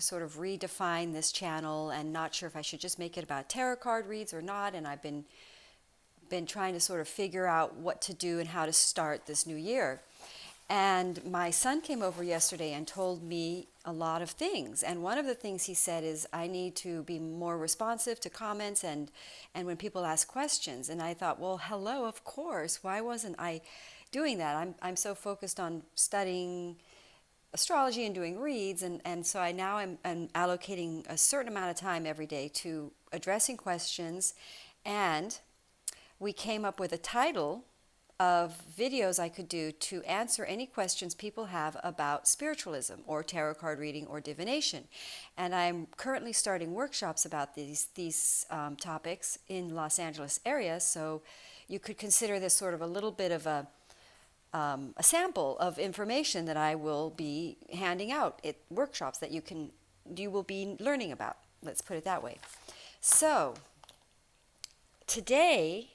sort of redefine this channel and not sure if I should just make it about tarot card reads or not. And I've been trying to sort of figure out what to do and how to start this new year. And my son came over yesterday and told me a lot of things. And one of the things he said is I need to be more responsive to comments and when people ask questions. And I thought, well, hello, of course. Why wasn't I doing that? I'm so focused on studying astrology and doing reads. And so I now am allocating a certain amount of time every day to addressing questions. And we came up with a title of videos I could do to answer any questions people have about spiritualism or tarot card reading or divination. And I'm currently starting workshops about these topics in Los Angeles area, so you could consider this sort of a little bit of a sample of information that I will be handing out at workshops that you will be learning about. Let's put it that way. So today,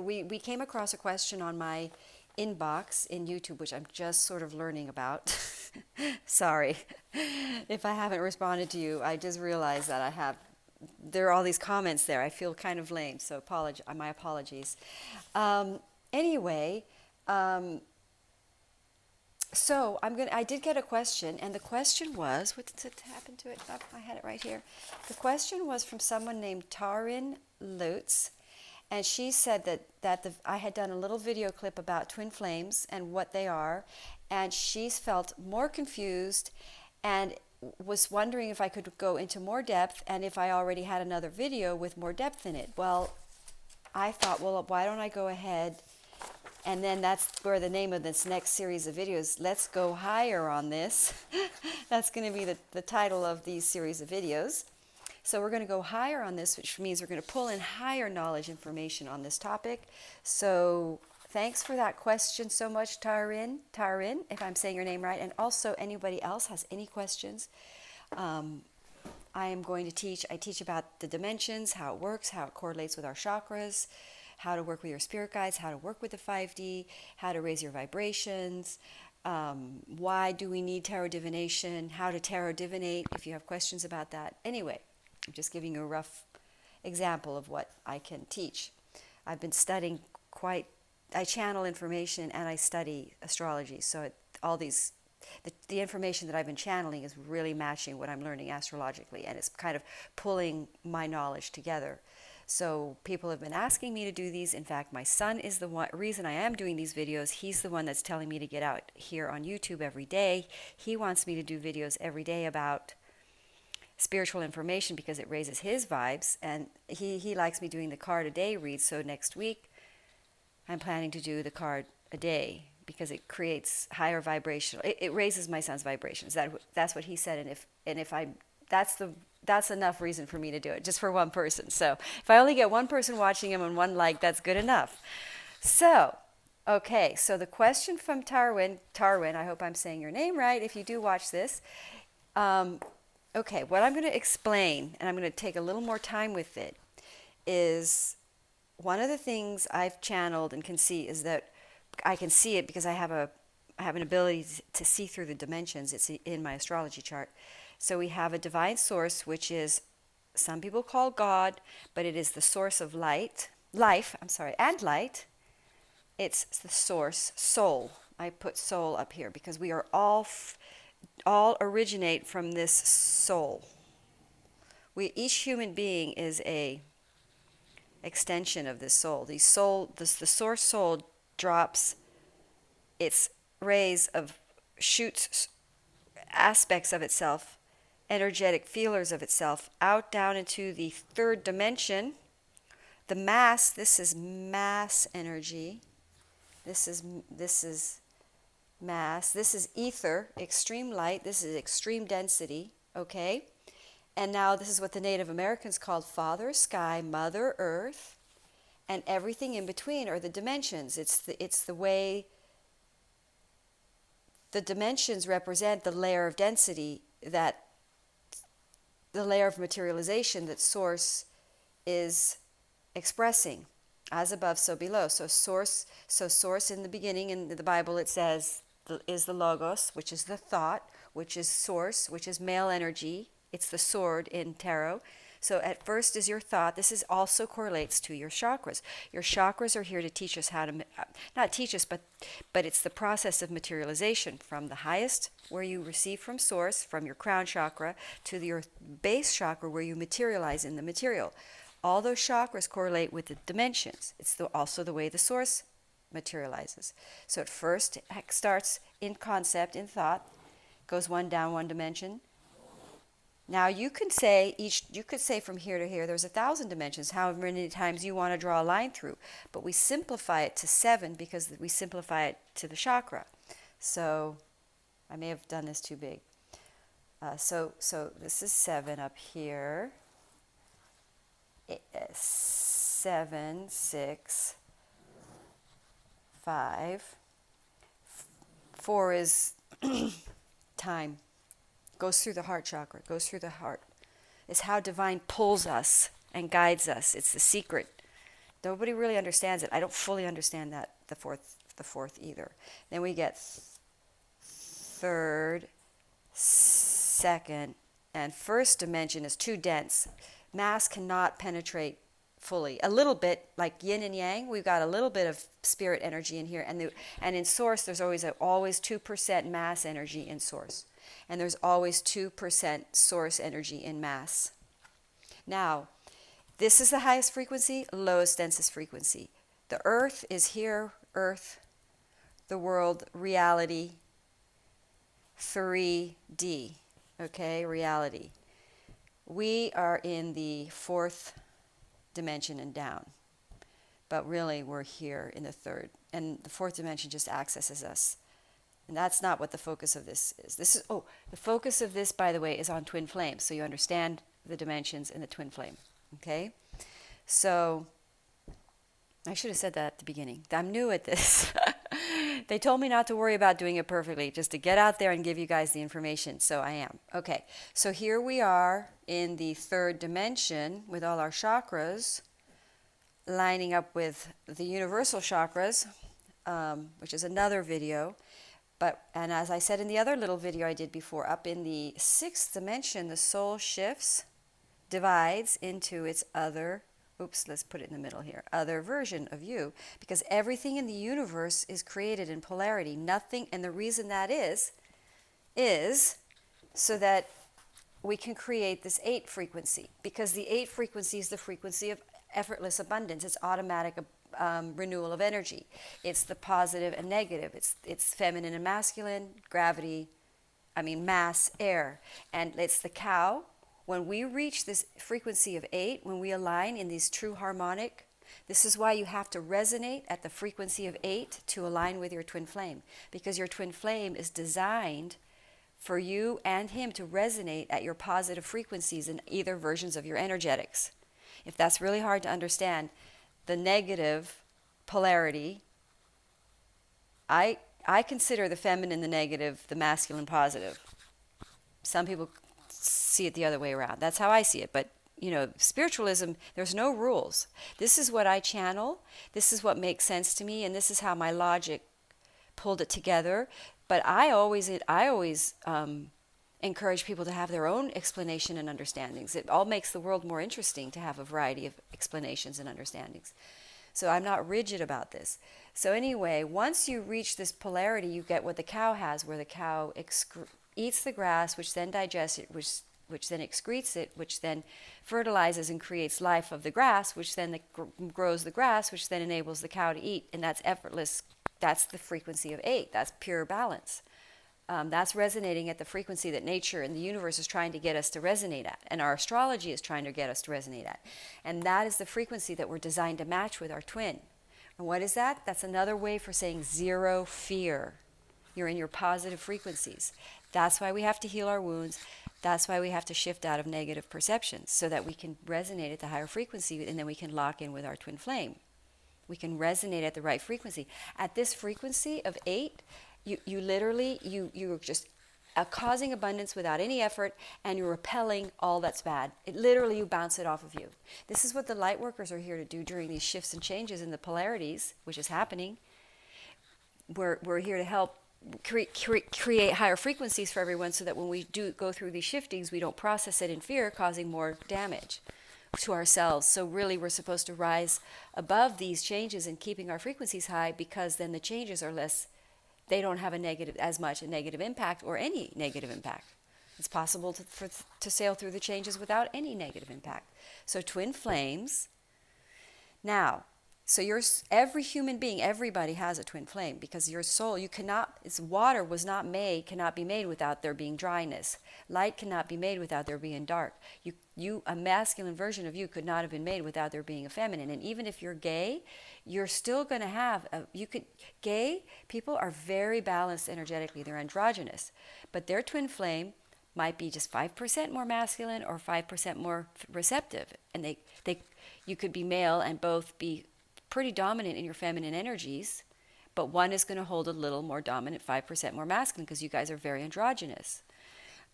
we came across a question on my inbox in YouTube, which I'm just sort of learning about. Sorry if I haven't responded to you. I just realized that there are all these comments there. I feel kind of lame, so my apologies. Anyway, so I did get a question, and the question was, what did it happen to it? Oh, I had it right here. The question was from someone named Tarin Lutz. And she said that I had done a little video clip about twin flames and what they are, and she's felt more confused and was wondering if I could go into more depth and if I already had another video with more depth in it. Well, I thought, well, why don't I go ahead, and then that's where the name of this next series of videos, Let's Go Higher on This. That's going to be the title of these series of videos. So we're going to go higher on this, which means we're going to pull in higher knowledge information on this topic. So thanks for that question so much, Tarin, if I'm saying your name right. And also anybody else has any questions. I am going to teach about the dimensions, how it works, how it correlates with our chakras, how to work with your spirit guides, how to work with the 5D, how to raise your vibrations, why do we need tarot divination, how to tarot divinate, if you have questions about that. Anyway, I'm just giving you a rough example of what I can teach. I've been studying I channel information and I study astrology. So the information that I've been channeling is really matching what I'm learning astrologically, and it's kind of pulling my knowledge together. So people have been asking me to do these. In fact, my son is the reason I am doing these videos. He's the one that's telling me to get out here on YouTube every day. He wants me to do videos every day about spiritual information because it raises his vibes, and he likes me doing the card a day read. So next week I'm planning to do the card a day because it creates higher vibration. It raises my son's vibrations. That's what he said, and if that's enough reason for me to do it, just for one person. So if I only get one person watching him and one like, that's good enough. So okay, so the question from Tarwin, I hope I'm saying your name right if you do watch this. Okay, what I'm going to explain, and I'm going to take a little more time with it, is one of the things I've channeled and can see is that I can see it because I have an ability to see through the dimensions. It's in my astrology chart. So we have a divine source, which is some people call God, but it is the source of life, and light. It's the source, soul. I put soul up here because we are all originate from this soul. Each human being is a extension of this soul. The source soul drops its rays shoots aspects of itself, energetic feelers of itself, out down into the third dimension. The mass, this is mass energy. This is mass. This is ether, extreme light. This is extreme density, okay? And now this is what the Native Americans called Father Sky, Mother Earth, and everything in between are the dimensions. It's the way the dimensions represent the layer of density, the layer of materialization that Source is expressing. As above, so below. So source in the beginning in the Bible, it says is the logos, which is the thought, which is source, which is male energy. It's the sword in tarot. So at first is your thought. This is also correlates to your chakras. Your chakras are here to teach us how to, not teach us, but it's the process of materialization from the highest, where you receive from source, from your crown chakra, to your base chakra, where you materialize in the material. All those chakras correlate with the dimensions. It's also the way the source materializes. So at first it starts in concept, in thought, goes one down one dimension. Now you could say from here to here, there's 1,000 dimensions, however many times you want to draw a line through. But we simplify it to 7 because we simplify it to the chakra. So I may have done this too big. So this is 7 up here. 7, 6, 5. 4 is time. Goes through the heart chakra, goes through the heart. It's how divine pulls us and guides us. It's the secret. Nobody really understands it. I don't fully understand that, the fourth either. Then we get third, second, and first dimension is too dense. Mass cannot penetrate fully. A little bit, like yin and yang, we've got a little bit of spirit energy in here. And in source, there's always 2% mass energy in source. And there's always 2% source energy in mass. Now, this is the highest frequency, lowest, densest frequency. The earth is here, earth, the world, reality, 3D, okay, reality. We are in the 4th dimension and down, but really we're here in the 3rd. And the 4th dimension just accesses us. And that's not what the focus of this is. The focus of this, by the way, is on twin flames, so you understand the dimensions in the twin flame. Okay? So, I should have said that at the beginning. I'm new at this. They told me not to worry about doing it perfectly, just to get out there and give you guys the information, so I am. Okay, so here we are in the 3rd dimension with all our chakras, lining up with the universal chakras, which is another video. And as I said in the other little video I did before, up in the 6th dimension, the soul shifts, divides into its other, let's put it in the middle here, other version of you, because everything in the universe is created in polarity. Nothing, and the reason that is so that we can create this 8 frequency, because the 8 frequency is the frequency of effortless abundance. It's automatic renewal of energy. It's the positive and negative. It's feminine and masculine, mass, air. And it's the cow. When we reach this frequency of 8, when we align in these true harmonic, this is why you have to resonate at the frequency of 8 to align with your twin flame. Because your twin flame is designed for you and him to resonate at your positive frequencies in either versions of your energetics. If that's really hard to understand, the negative polarity, I consider the feminine the negative, the masculine positive. Some people see it the other way around. That's how I see it. But, spiritualism, there's no rules. This is what I channel. This is what makes sense to me. And this is how my logic pulled it together. But I always encourage people to have their own explanation and understandings. It all makes the world more interesting to have a variety of explanations and understandings. So I'm not rigid about this. So anyway, once you reach this polarity, you get what the cow has, where the cow eats the grass, which then digests it, which then excretes it, which then fertilizes and creates life of the grass, which then grows the grass, which then enables the cow to eat. And that's effortless. That's the frequency of 8. That's pure balance. That's resonating at the frequency that nature and the universe is trying to get us to resonate at. And our astrology is trying to get us to resonate at. And that is the frequency that we're designed to match with our twin. And what is that? That's another way for saying zero fear. You're in your positive frequencies. That's why we have to heal our wounds. That's why we have to shift out of negative perceptions, so that we can resonate at the higher frequency, and then we can lock in with our twin flame. We can resonate at the right frequency. At this frequency of 8, you're just causing abundance without any effort, and you're repelling all that's bad. You bounce it off of you. This is what the light workers are here to do during these shifts and changes in the polarities, which is happening. We're here to help create higher frequencies for everyone, so that when we do go through these shiftings, we don't process it in fear, causing more damage to ourselves. So really, we're supposed to rise above these changes and keeping our frequencies high, because then the changes are less, they don't have as much a negative impact, or any negative impact. It's possible to sail through the changes without any negative impact. So twin flames. Now, so every human being, everybody has a twin flame, because your soul, water cannot be made without there being dryness. Light cannot be made without there being dark. A masculine version of you could not have been made without there being a feminine. And even if you're gay, you're still going to have, gay people are very balanced energetically. They're androgynous, but their twin flame might be just 5% more masculine or 5% more receptive. And you could be male and both be pretty dominant in your feminine energies, but one is going to hold a little more dominant, 5% more masculine, because you guys are very androgynous.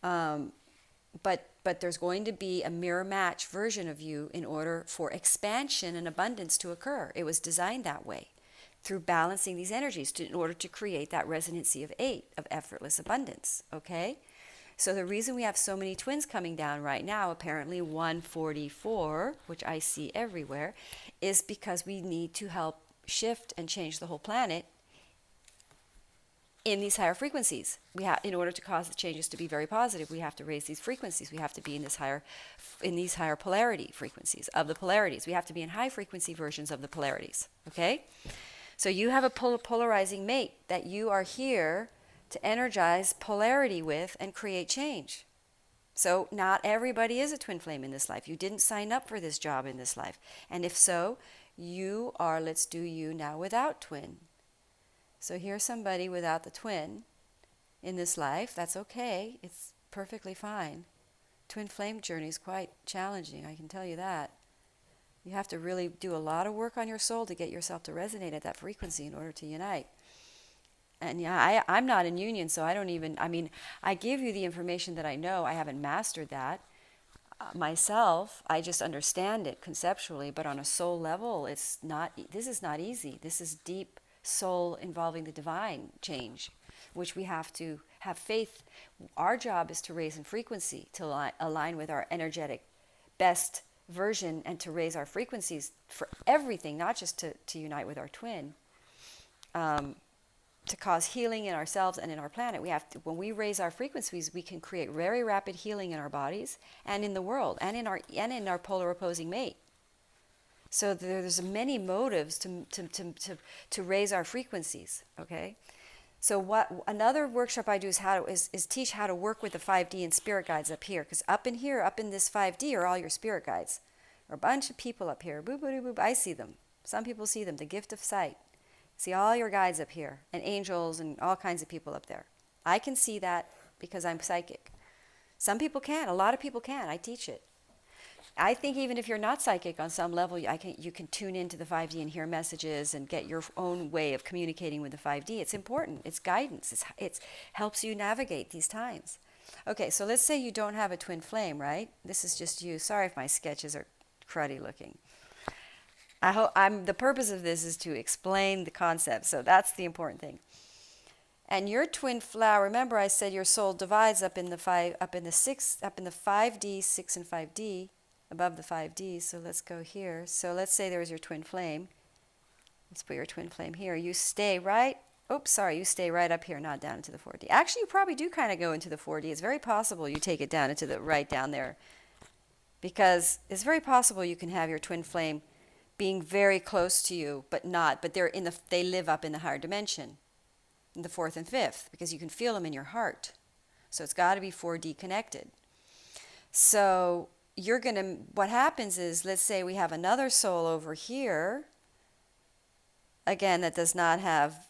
But there's going to be a mirror match version of you in order for expansion and abundance to occur. It was designed that way, through balancing these energies in order to create that resonancy of 8, of effortless abundance, okay? So the reason we have so many twins coming down right now, apparently 144, which I see everywhere, is because we need to help shift and change the whole planet in these higher frequencies. In order to cause the changes to be very positive, we have to raise these frequencies. We have to be in these higher polarity frequencies of the polarities. We have to be in high frequency versions of the polarities, okay? So you have a polarizing mate that you are here to energize polarity with and create change. So not everybody is a twin flame in this life. You didn't sign up for this job in this life. And if so, you are, let's do you now without twin. So here's somebody without the twin in this life. That's okay. It's perfectly fine. Twin flame journey is quite challenging, I can tell you that. You have to really do a lot of work on your soul to get yourself to resonate at that frequency in order to unite. And yeah, I'm not in union, so I give you the information that I know. I haven't mastered that myself. I just understand it conceptually, but on a soul level, this is not easy. This is deep soul involving the divine change, which we have to have faith. Our job is to raise in frequency, to align with our energetic best version, and to raise our frequencies for everything, not just to unite with our twin. To cause healing in ourselves and in our planet, when we raise our frequencies, we can create very rapid healing in our bodies and in the world and in our polar opposing mate. So there's many motives to raise our frequencies. Okay, so another workshop I do is teach how to work with the 5D and spirit guides up here, because up in this 5D are all your spirit guides, or a bunch of people up here. Boop, boop, boop. I see them. Some people see them. The gift of sight. See all your guides up here, and angels and all kinds of people up there. I can see that because I'm psychic. Some people can. A lot of people can. I teach it. I think even if you're not psychic on some level, you can tune into the 5D and hear messages and get your own way of communicating with the 5D. It's important. It's guidance. It helps you navigate these times. Okay, so let's say you don't have a twin flame, right? This is just you. Sorry if my sketches are cruddy looking. The purpose of this is to explain the concept, so that's the important thing. And your twin flower, remember I said your soul divides up in the 5D, 6 and 5D, above the 5D. So let's go here. So let's say there's your twin flame. Let's put your twin flame here. You stay right up here, not down into the 4D. Actually, you probably do kind of go into the 4D. It's very possible you take it down into the right down there, because it's very possible you can have your twin flame being very close to you, but they live up in the higher dimension, in the 4th and 5th, because you can feel them in your heart. So it's got to be 4D connected. So what happens is, let's say we have another soul over here, again, that does not have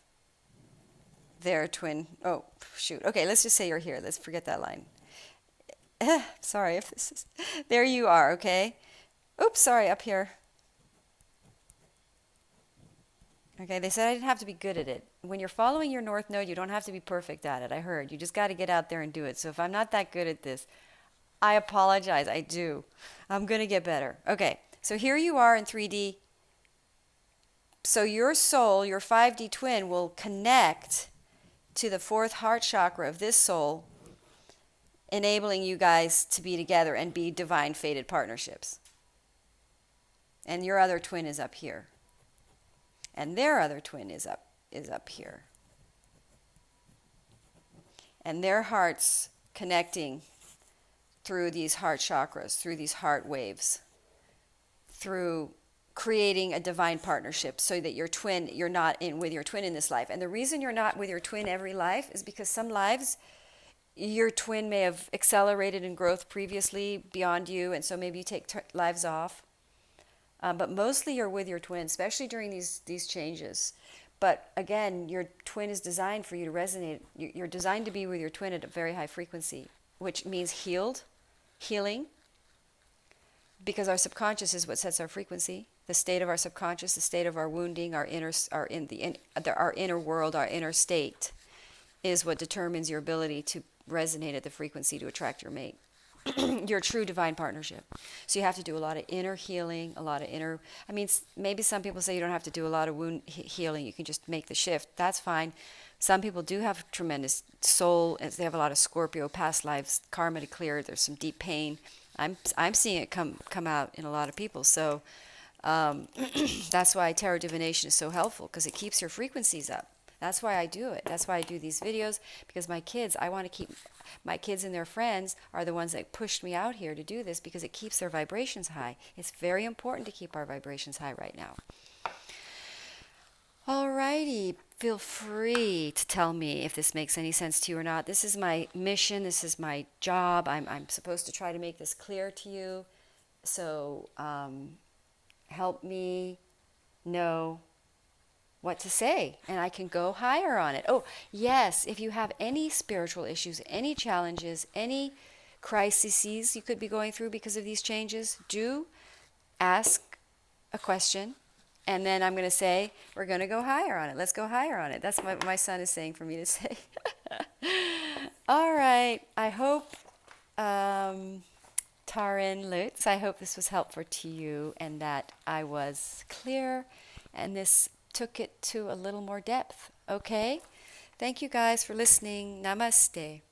their twin. Oh, shoot. Okay, let's just say you're here. Let's forget that line. Sorry if this is, there you are, okay? Oops, sorry, up here. Okay, they said I didn't have to be good at it. When you're following your North Node, you don't have to be perfect at it. I heard. You just got to get out there and do it. So if I'm not that good at this, I apologize. I do. I'm going to get better. Okay, so here you are in 3D. So your soul, your 5D twin, will connect to the fourth heart chakra of this soul, enabling you guys to be together and be divine fated partnerships. And your other twin is up here. And their other twin is up here. And their hearts connecting through these heart chakras, through these heart waves, through creating a divine partnership so that you're not in with your twin in this life. And the reason you're not with your twin every life is because some lives your twin may have accelerated in growth previously beyond you, and so maybe you take lives off. But mostly you're with your twin, especially during these changes. But again, your twin is designed for you to resonate. You're designed to be with your twin at a very high frequency, which means healing, because our subconscious is what sets our frequency. The state of our subconscious, the state of our wounding, our inner world, our inner state, is what determines your ability to resonate at the frequency to attract your mate, your true divine partnership. So you have to do a lot of inner healing, maybe some people say you don't have to do a lot of wound healing, you can just make the shift. That's fine. Some people do have tremendous soul, as they have a lot of Scorpio past lives, karma to clear. There's some deep pain. I'm seeing it come out in a lot of people. So that's why tarot divination is so helpful, because it keeps your frequencies up. That's why I do it. That's why I do these videos, because I want to keep my kids and their friends are the ones that pushed me out here to do this, because it keeps their vibrations high. It's very important to keep our vibrations high right now. Alrighty, feel free to tell me if this makes any sense to you or not. This is my mission. This is my job. I'm supposed to try to make this clear to you. So help me know what to say, and I can go higher on it. Oh, yes, if you have any spiritual issues, any challenges, any crises you could be going through because of these changes, do ask a question, and then I'm going to say, we're going to go higher on it. Let's go higher on it. That's what my son is saying for me to say. All right. I hope, Tarin Lutz, I hope this was helpful to you and that I was clear and this took it to a little more depth. Okay? Thank you guys for listening. Namaste.